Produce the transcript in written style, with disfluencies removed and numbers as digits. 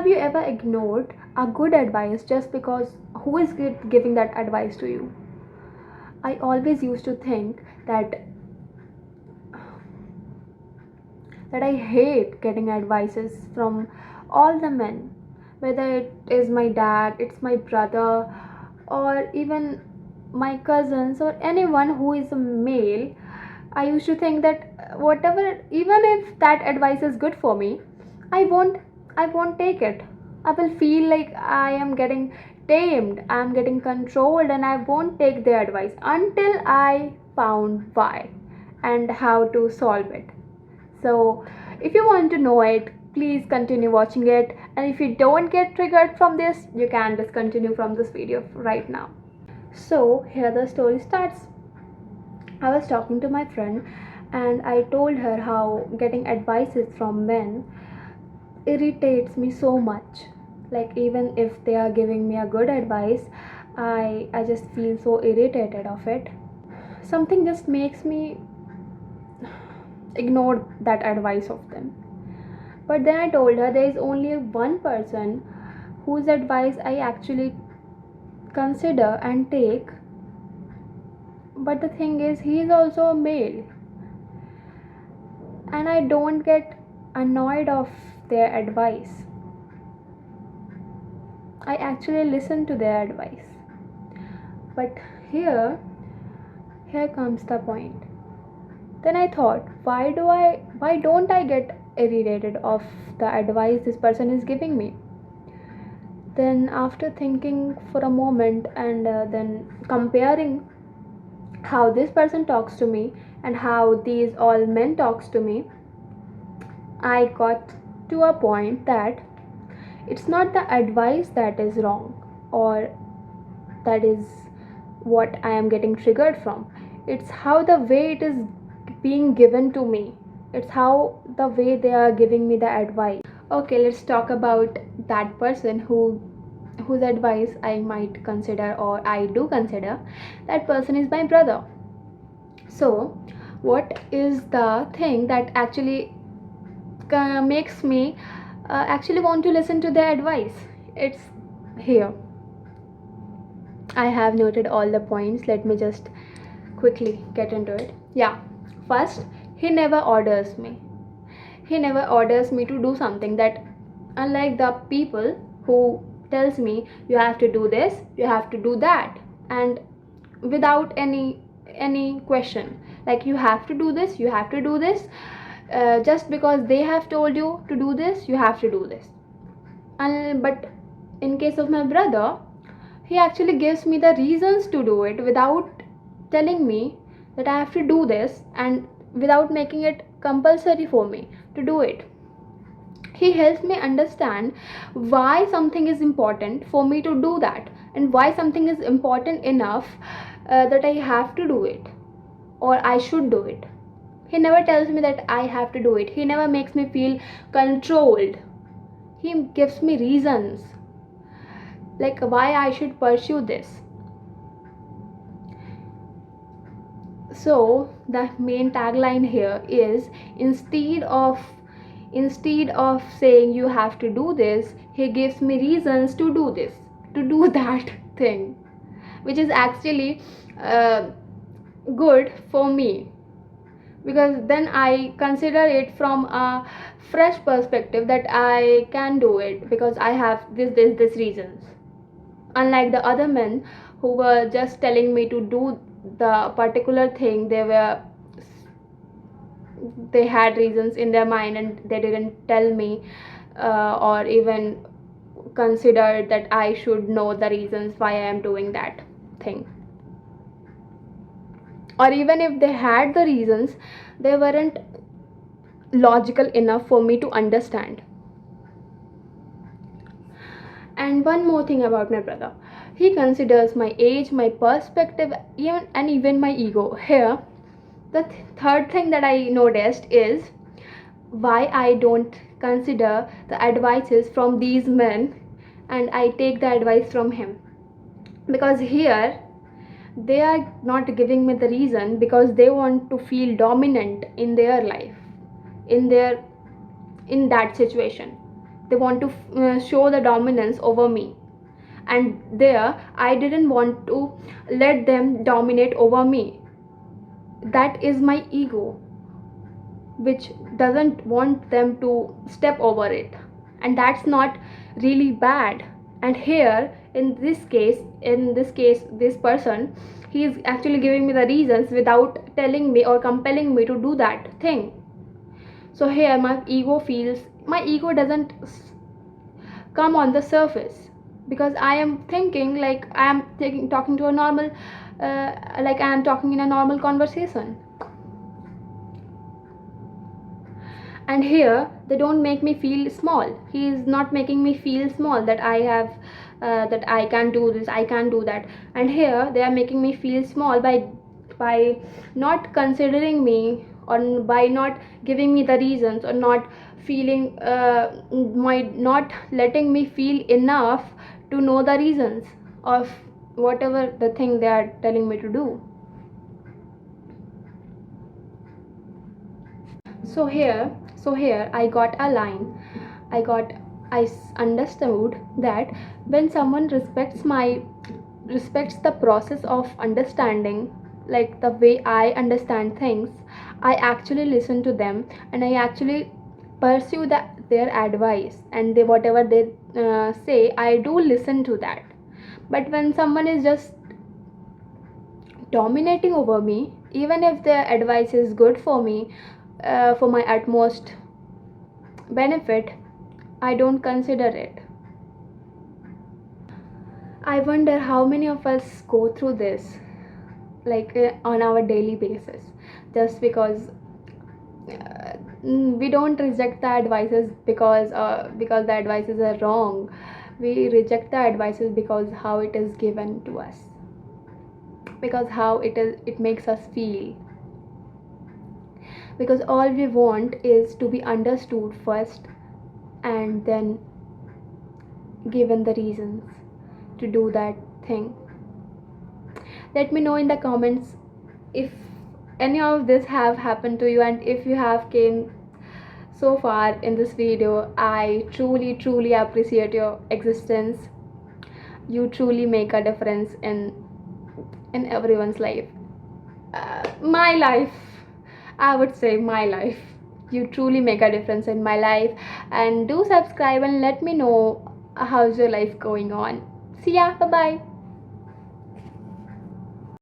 Have you ever ignored a good advice just because who is giving that advice to you? I always used to think that I hate getting advices from all the men, whether it is my dad, it's my brother, or even my cousins, or anyone who is a male. I used to think that whatever, even if that advice is good for me, I won't, I won't take it. I will feel like I am getting tamed, I am getting controlled, and I won't take the advice until I found why and how to solve it. So, if you want to know it, please continue watching it. And if you don't get triggered from this, you can discontinue from this video right now. So, here the story starts. I was talking to my friend and I told her how getting advices from men irritates me so much. Like, even if they are giving me a good advice, I just feel so irritated of it. Something just makes me ignore that advice of them. But then I told her there is only one person whose advice I actually consider and take. But the thing is, he is also a male. And I don't get annoyed of their advice. I actually listen to their advice. But here comes the point. Then I thought, why don't I get irritated of the advice this person is giving me? Then after thinking for a moment and then comparing how this person talks to me and how these all men talks to me, I got to a point that it's not the advice that is wrong or that is what I am getting triggered from. It's how the way it is being given to me. It's how the way they are giving me the advice. Okay, let's talk about that person whose advice I might consider, or I do consider. That person is my brother. So what is the thing that actually makes me actually want to listen to their advice? It's here. I have noted all the points. Let me just quickly get into it. Yeah, first, he never orders me. He never orders me to do something. That, unlike the people who tells me you have to do this, you have to do that, and without any question, like you have to do this, you have to do this, just because they have told you to do this, you have to do this. But in case of my brother, he actually gives me the reasons to do it without telling me that I have to do this, and without making it compulsory for me to do it. He helps me understand why something is important for me to do that, and why something is important enough that I have to do it or I should do it. He never tells me that I have to do it. He never makes me feel controlled. He gives me reasons, like why I should pursue this. So the main tagline here is, instead of saying you have to do this, he gives me reasons to do this, to do that thing, which is actually good for me, because then I consider it from a fresh perspective that I can do it because I have this reasons. Unlike the other men who were just telling me to do the particular thing, they had reasons in their mind and they didn't tell me or even consider that I should know the reasons why I am doing that thing. Or even if they had the reasons, they weren't logical enough for me to understand. And one more thing about my brother, he considers my age, my perspective, even my ego. Here, the third thing that I noticed is why I don't consider the advices from these men and I take the advice from him. Because here, they are not giving me the reason because they want to feel dominant in their life, in that situation. they want to show the dominance over me, and there I didn't want to let them dominate over me. That is my ego, which doesn't want them to step over it, and that's not really bad. And here in this case this person, he is actually giving me the reasons without telling me or compelling me to do that thing. So here my ego doesn't come on the surface, because I am thinking like I am talking to a normal like I am talking in a normal conversation. And here they don't make me feel small. He is not making me feel small, that I have that I can do this, I can do that. And here they are making me feel small by not considering me, or by not giving me the reasons, or not feeling not letting me feel enough to know the reasons of whatever the thing they are telling me to do. So here I got a line. Understood that when someone respects the process of understanding, like the way I understand things, I actually listen to them, and I actually pursue their advice, and whatever they say, I do listen to that. But when someone is just dominating over me, even if their advice is good for me, for my utmost benefit, I don't consider it. I wonder how many of us go through this, like on our daily basis, just because we don't reject the advices because the advices are wrong. We reject the advices because how it is given to us, because how it makes us feel, because all we want is to be understood first, and then given the reasons to do that thing. Let me know in the comments if any of this have happened to you, and if you have came so far in this video. I truly appreciate your existence. You truly make a difference in everyone's life. My life, I would say my life. You truly make a difference in my life. And do subscribe and let me know how's your life going on. See ya. Bye bye.